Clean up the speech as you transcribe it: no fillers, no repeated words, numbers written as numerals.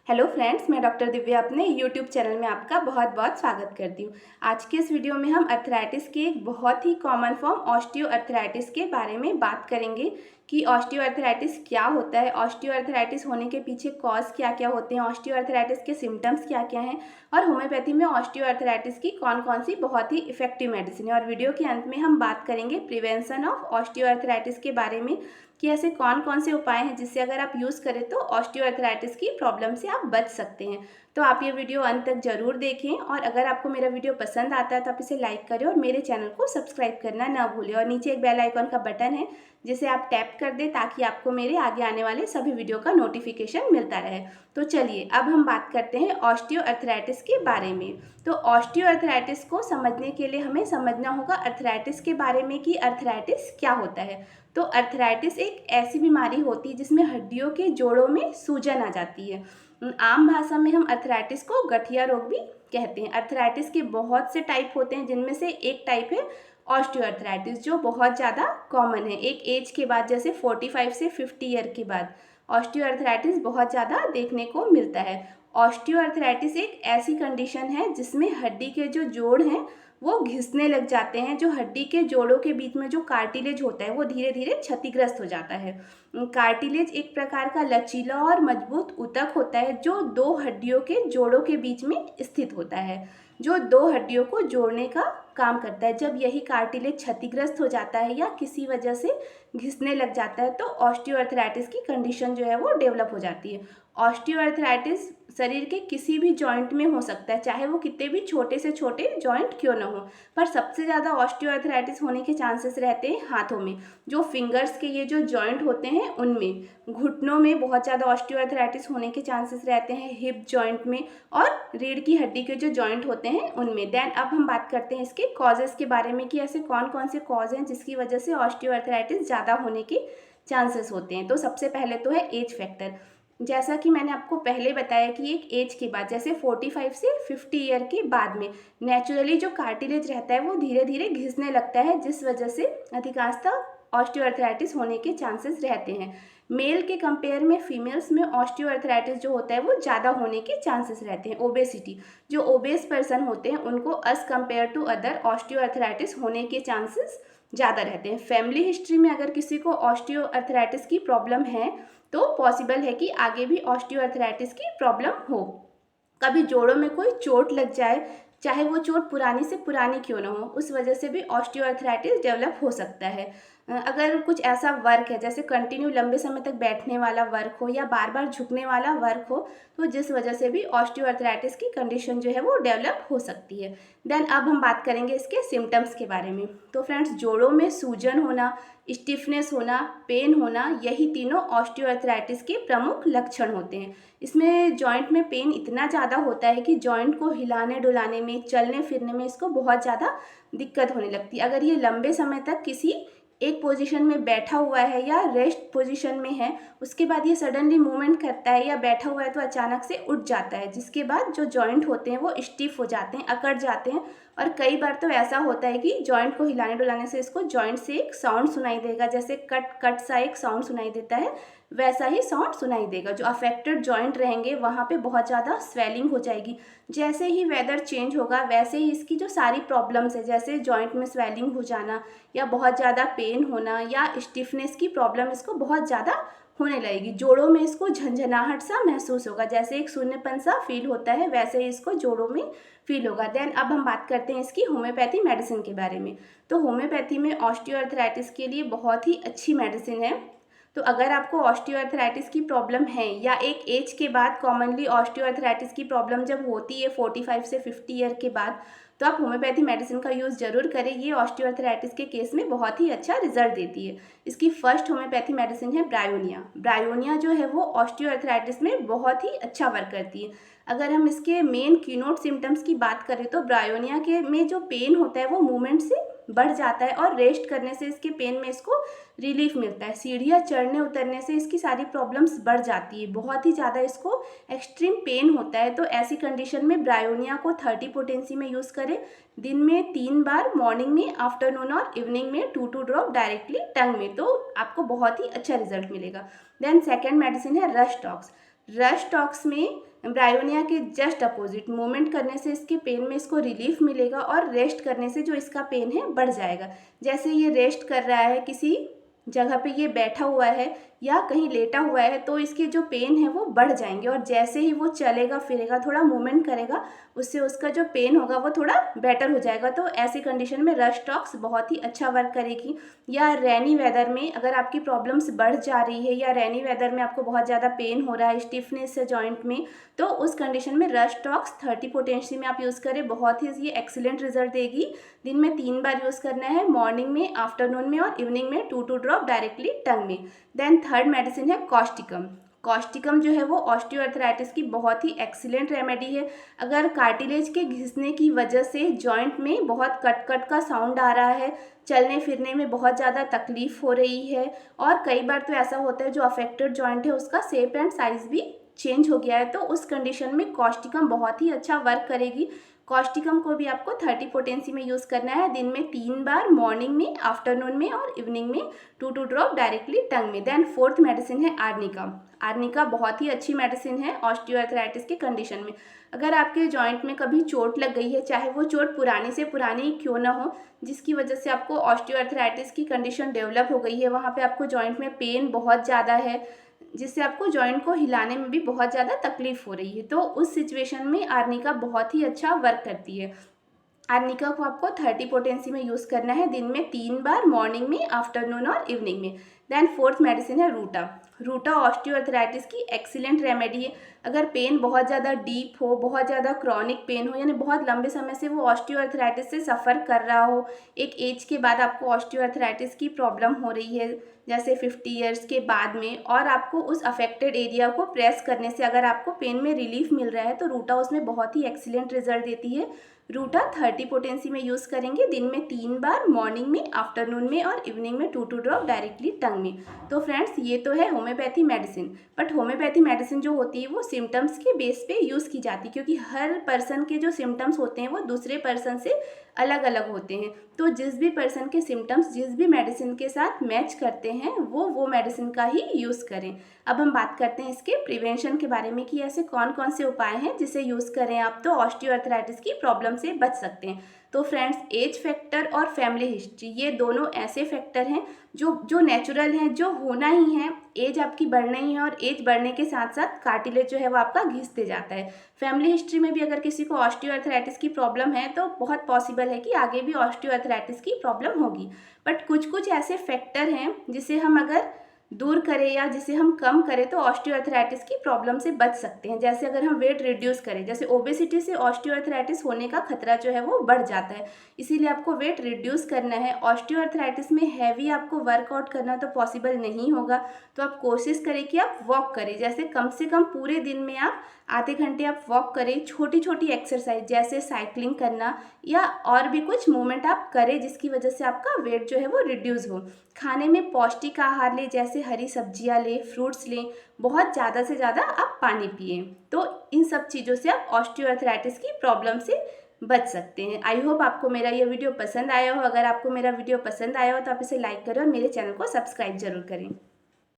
Hello friends, मैं doctor Divya अपने YouTube channel में आपका बहुत बहुत स्वागत करती हूँ। आज के इस वीडियो में हम अर्थराइटिस के एक बहुत ही कॉमन फॉर्म ऑस्टियो अर्थराइटिस के बारे में बात करेंगे कि ऑस्टियो अर्थराइटिस क्या होता है, ऑस्टियो अर्थराइटिस होने के पीछे कॉज क्या क्या होते हैं, ऑस्टियो अर्थराइटिस के सिम्टम्स क्या क्या हैं और होम्योपैथी में ऑस्टियो अर्थराइटिस की कौन कौन सी बहुत ही इफेक्टिव मेडिसिन है। और वीडियो के अंत में हम बात करेंगे प्रिवेंशन ऑफ ऑस्टियो अर्थराइटिस के बारे में कि ऐसे कौन कौन से उपाय हैं जिससे अगर आप यूज़ करें तो ऑस्टियोआर्थराइटिस की प्रॉब्लम से आप बच सकते हैं। तो आप ये वीडियो अंत तक जरूर देखें और अगर आपको मेरा वीडियो पसंद आता है तो आप इसे लाइक करें और मेरे चैनल को सब्सक्राइब करना ना भूलें। और नीचे एक बेल आइकॉन का बटन है जिसे आप टैप कर दें ताकि आपको मेरे आगे आने वाले सभी वीडियो का नोटिफिकेशन मिलता रहे। तो चलिए अब हम बात करते हैं ऑस्टियोआर्थराइटिस के बारे में। तो ऑस्टियोआर्थराइटिस को समझने के लिए हमें समझना होगा अर्थराइटिस के बारे में कि अर्थराइटिस क्या होता है। तो अर्थराइटिस एक ऐसी बीमारी होती है जिसमें हड्डियों के जोड़ों में सूजन आ जाती है। आम भाषा में हम अर्थराइटिस को गठिया रोग भी कहते हैं। अर्थराइटिस के बहुत से टाइप होते हैं जिनमें से एक टाइप है ऑस्टियोआर्थराइटिस जो बहुत ज़्यादा कॉमन है। एक एज के बाद जैसे 45 से 50 ईयर के बाद ऑस्टियोआर्थराइटिस बहुत ज़्यादा देखने को मिलता है। ऑस्टियोआर्थराइटिस एक ऐसी कंडीशन है जिसमें हड्डी के जो जोड़ हैं वो घिसने लग जाते हैं। जो हड्डी के जोड़ों के बीच में जो कार्टिलेज होता है वो धीरे धीरे क्षतिग्रस्त हो जाता है। कार्टिलेज एक प्रकार का लचीला और मजबूत ऊतक होता है जो दो हड्डियों के जोड़ों के बीच में स्थित होता है, जो दो हड्डियों को जोड़ने का काम करता है। जब यही कार्टिलेज क्षतिग्रस्त हो जाता है या किसी वजह से घिसने लग जाता है तो ऑस्टियोआर्थराइटिस की कंडीशन जो है वो डेवलप हो जाती है। ऑस्टियोआर्थराइटिस शरीर के किसी भी जॉइंट में हो सकता है, चाहे वो कितने भी छोटे से छोटे जॉइंट क्यों ना हो। पर सबसे ज़्यादा ऑस्टियोआर्थराइटिस होने के चांसेस रहते हैं हाथों में, जो फिंगर्स के ये जो जॉइंट होते हैं उनमें। घुटनों में बहुत ज़्यादा ऑस्टियोआर्थराइटिस होने के चांसेस रहते हैं, हिप जॉइंट में और रीढ़ की हड्डी के जो जॉइंट होते हैं उनमें। देन अब हम बात करते हैं इसके कॉजेज़ के बारे में कि ऐसे कौन कौन से कॉज हैं जिसकी वजह से ऑस्टियोआर्थराइटिस ज़्यादा होने के चांसेस होते हैं। तो सबसे पहले तो है एज फैक्टर। जैसा कि मैंने आपको पहले बताया कि एक एज के बाद जैसे 45 से 50 ईयर के बाद में नेचुरली जो कार्टिलेज रहता है वो धीरे धीरे घिसने लगता है, जिस वजह से अधिकांशतः ऑस्टियोआर्थराइटिस होने के चांसेस रहते हैं। मेल के कंपेयर में फीमेल्स में ऑस्टियोआर्थराइटिस जो होता है वो ज़्यादा होने के चांसेस रहते हैं। ओबेसिटी, जो ओबेस पर्सन होते हैं उनको as compare to other osteoarthritis होने के चांसेस ज़्यादा रहते हैं। फैमिली हिस्ट्री में अगर किसी को ऑस्टियोआर्थराइटिस की प्रॉब्लम है तो पॉसिबल है कि आगे भी ऑस्टियोआर्थराइटिस की प्रॉब्लम हो। कभी जोड़ों में कोई चोट लग जाए, चाहे वो चोट पुरानी से पुरानी क्यों ना हो, उस वजह से भी ऑस्टियोआर्थराइटिस डेवलप हो सकता है। अगर कुछ ऐसा वर्क है जैसे कंटिन्यू लंबे समय तक बैठने वाला वर्क हो या बार बार झुकने वाला वर्क हो, तो जिस वजह से भी ऑस्टियोआर्थराइटिस की कंडीशन जो है वो डेवलप हो सकती है। देन अब हम बात करेंगे इसके सिम्टम्स के बारे में। तो फ्रेंड्स, जोड़ों में सूजन होना, स्टिफनेस होना, पेन होना, यही तीनों ऑस्टियोआर्थराइटिस के प्रमुख लक्षण होते हैं। इसमें जॉइंट में पेन इतना ज़्यादा होता है कि जॉइंट को हिलाने डुलाने में, चलने फिरने में इसको बहुत ज़्यादा दिक्कत होने लगती है। अगर ये लंबे समय तक किसी एक पोजीशन में बैठा हुआ है या रेस्ट पोजीशन में है, उसके बाद ये सडनली मूवमेंट करता है या बैठा हुआ है तो अचानक से उठ जाता है, जिसके बाद जो जॉइंट होते हैं वो स्टिफ हो जाते हैं, अकड़ जाते हैं। और कई बार तो ऐसा होता है कि जॉइंट को हिलाने डुलाने से इसको जॉइंट से एक साउंड सुनाई देगा, जैसे कट कट सा एक साउंड सुनाई देता है, वैसा ही साउंड सुनाई देगा। जो अफेक्टेड जॉइंट रहेंगे वहाँ पे बहुत ज़्यादा स्वेलिंग हो जाएगी। जैसे ही वेदर चेंज होगा वैसे ही इसकी जो सारी प्रॉब्लम्स है, जैसे जॉइंट में स्वेलिंग हो जाना या बहुत ज़्यादा पेन होना या स्टिफनेस की प्रॉब्लम इसको बहुत ज़्यादा होने लगेगी। जोड़ों में इसको झंझनाहट सा महसूस होगा, जैसे एक शून्यपन सा फील होता है, वैसे ही इसको जोड़ों में फील होगा। देन अब हम बात करते हैं इसकी होम्योपैथी मेडिसिन के बारे में। तो होम्योपैथी में ऑस्टियोआर्थराइटिस के लिए बहुत ही अच्छी मेडिसिन है। तो अगर आपको ऑस्टियोआर्थराइटिस की प्रॉब्लम है या एक एज के बाद, कॉमनली ऑस्टियोआर्थराइटिस की प्रॉब्लम जब होती है 45 से 50 ईयर के बाद, तो आप होम्योपैथी मेडिसिन का यूज़ जरूर करें। ये ऑस्टियोआर्थराइटिस के केस में बहुत ही अच्छा रिजल्ट देती है। इसकी फर्स्ट होम्योपैथी मेडिसिन है ब्रायोनिया। ब्रायोनिया जो है वो ऑस्टियोआर्थराइटिस में बहुत ही अच्छा वर्क करती है। अगर हम इसके मेन कीनोट सिम्टम्स की बात करें तो ब्रायोनिया के में जो पेन होता है वो मूवमेंट से बढ़ जाता है और रेस्ट करने से इसके पेन में इसको रिलीफ मिलता है। सीढ़ियाँ चढ़ने उतरने से इसकी सारी प्रॉब्लम्स बढ़ जाती है, बहुत ही ज़्यादा इसको एक्सट्रीम पेन होता है। तो ऐसी कंडीशन में ब्रायोनिया को 30 पोटेंसी में यूज़ करें। दिन में 3 बार, मॉर्निंग में, आफ्टरनून और इवनिंग में 2 ड्रॉप डायरेक्टली टंग में, तो आपको बहुत ही अच्छा रिजल्ट मिलेगा। देन सेकेंड मेडिसिन है रश टॉक्स। रश टॉक्स में एम्ब्रायोनिया के जस्ट अपोजिट मूवमेंट करने से इसके पेन में इसको रिलीफ मिलेगा और रेस्ट करने से जो इसका पेन है बढ़ जाएगा। जैसे ये रेस्ट कर रहा है, किसी जगह पे ये बैठा हुआ है या कहीं लेटा हुआ है, तो इसके जो पेन है वो बढ़ जाएंगे और जैसे ही वो चलेगा फिरेगा, थोड़ा मूवमेंट करेगा, उससे उसका जो पेन होगा वो थोड़ा बेटर हो जाएगा। तो ऐसी कंडीशन में रश टॉक्स बहुत ही अच्छा वर्क करेगी। या रेनी वेदर में अगर आपकी प्रॉब्लम्स बढ़ जा रही है या रेनी वेदर में आपको बहुत ज़्यादा पेन हो रहा है, स्टिफनेस है जॉइंट में, तो उस कंडीशन में रश टॉक्स 30 पोटेंसी में आप यूज़ करें, बहुत ही ये एक्सीलेंट रिजल्ट देगी। दिन में 3 बार यूज़ करना है, मॉर्निंग में, आफ्टरनून में और इवनिंग में 2 ड्रॉप डायरेक्टली टंग में। देन थर्ड मेडिसिन है कॉस्टिकम। कॉस्टिकम जो है वो ऑस्टियोआर्थराइटिस की बहुत ही एक्सीलेंट रेमेडी है। अगर कार्टिलेज के घिसने की वजह से जॉइंट में बहुत कट कट का साउंड आ रहा है, चलने फिरने में बहुत ज़्यादा तकलीफ हो रही है, और कई बार तो ऐसा होता है जो अफेक्टेड जॉइंट है उसका शेप एंड साइज भी चेंज हो गया है, तो उस कंडीशन में कॉस्टिकम बहुत ही अच्छा वर्क करेगी। कॉस्टिकम को भी आपको 30 पोटेंसी में यूज़ करना है, दिन में 3 बार, मॉर्निंग में, आफ्टरनून में और इवनिंग में 2 ड्रॉप डायरेक्टली टंग में। देन फोर्थ मेडिसिन है आर्निका। आर्निका बहुत ही अच्छी मेडिसिन है ऑस्टियोआर्थराइटिस के कंडीशन में। अगर आपके जॉइंट में कभी चोट लग गई है, चाहे वो चोट पुरानी से पुरानी क्यों ना हो, जिसकी वजह से आपको ऑस्टियोआर्थराइटिस की कंडीशन डेवलप हो गई है, वहाँ पे आपको जॉइंट में पेन बहुत ज़्यादा है, जिससे आपको जॉइंट को हिलाने में भी बहुत ज़्यादा तकलीफ हो रही है, तो उस सिचुएशन में आर्निका बहुत ही अच्छा वर्क करती है। आर्निका को आपको 30 पोटेंसी में यूज़ करना है, दिन में 3 बार, मॉर्निंग में, आफ्टरनून और इवनिंग में। देन फोर्थ मेडिसिन है रूटा। रूटा ऑस्टियोआर्थराइटिस की एक्सीलेंट रेमेडी है। अगर पेन बहुत ज़्यादा डीप हो, बहुत ज़्यादा क्रॉनिक पेन हो, यानी बहुत लंबे समय से वो ऑस्टियोआर्थराइटिस से सफ़र कर रहा हो, एक एज के बाद आपको ऑस्टियोआर्थराइटिस की प्रॉब्लम हो रही है, जैसे 50 ईयर्स के बाद में, और आपको उस अफेक्टेड एरिया को प्रेस करने से अगर आपको पेन में रिलीफ मिल रहा है, तो रूटा उसमें बहुत ही एक्सीलेंट रिजल्ट देती है। रूटा 30 पोटेंसी में यूज़ करेंगे, दिन में 3 बार, मॉर्निंग में, आफ्टरनून में और इवनिंग में 2 ड्रॉप डायरेक्टली टंग में। तो फ्रेंड्स, ये तो है homeopathy medicine, but homeopathy medicine जो होती है वो सिम्टम्स के बेस पे यूज़ की जाती है, क्योंकि हर पर्सन के जो सिम्टम्स होते हैं वो दूसरे पर्सन से अलग अलग होते हैं। तो जिस भी पर्सन के सिम्टम्स जिस भी मेडिसिन के साथ मैच करते हैं वो मेडिसिन का ही यूज़ करें। अब हम बात करते हैं इसके प्रिवेंशन के बारे में कि ऐसे कौन कौन से उपाय हैं जिसे यूज़ करें आप तो ऑस्टियोआर्थराइटिस की प्रॉब्लम से बच सकते हैं। तो फ्रेंड्स, एज फैक्टर और फैमिली हिस्ट्री, ये दोनों ऐसे फैक्टर हैं जो नेचुरल हैं, जो होना ही है। एज आपकी बढ़ना ही है और एज बढ़ने के साथ साथ कार्टिलेज जो है वो आपका घिसते जाता है। फैमिली हिस्ट्री में भी अगर किसी को ऑस्टियोआर्थराइटिस की प्रॉब्लम है तो बहुत पॉसिबल है कि आगे भी ऑस्टियोआर्थराइटिस की प्रॉब्लम होगी। बट कुछ कुछ ऐसे फैक्टर हैं जिसे हम अगर दूर करें या जिसे हम कम करें तो ऑस्टियोआर्थराइटिस की प्रॉब्लम से बच सकते हैं। जैसे अगर हम वेट रिड्यूस करें, जैसे ओबेसिटी से ऑस्टियोआर्थराइटिस होने का खतरा जो है वो बढ़ जाता है, इसीलिए आपको वेट रिड्यूस करना है। ऑस्टियोआर्थराइटिस में हैवी आपको वर्कआउट करना तो पॉसिबल नहीं होगा, तो आप कोशिश करें कि आप वॉक करें, जैसे कम से कम पूरे दिन में आप आधे घंटे आप वॉक करें। छोटी छोटी एक्सरसाइज जैसे साइकिलिंग करना या और भी कुछ मूवमेंट आप करें जिसकी वजह से आपका वेट जो है वो रिड्यूस हो। खाने में पौष्टिक आहार लें, जैसे हरी सब्जियां लें, फ्रूट्स लें, बहुत ज़्यादा से ज़्यादा आप पानी पिएं। तो इन सब चीज़ों से आप ऑस्टियोआर्थराइटिस की प्रॉब्लम से बच सकते हैं। आई होप आपको मेरा ये वीडियो पसंद आया हो। अगर आपको मेरा वीडियो पसंद आया हो तो आप इसे लाइक करें और मेरे चैनल को सब्सक्राइब जरूर करें।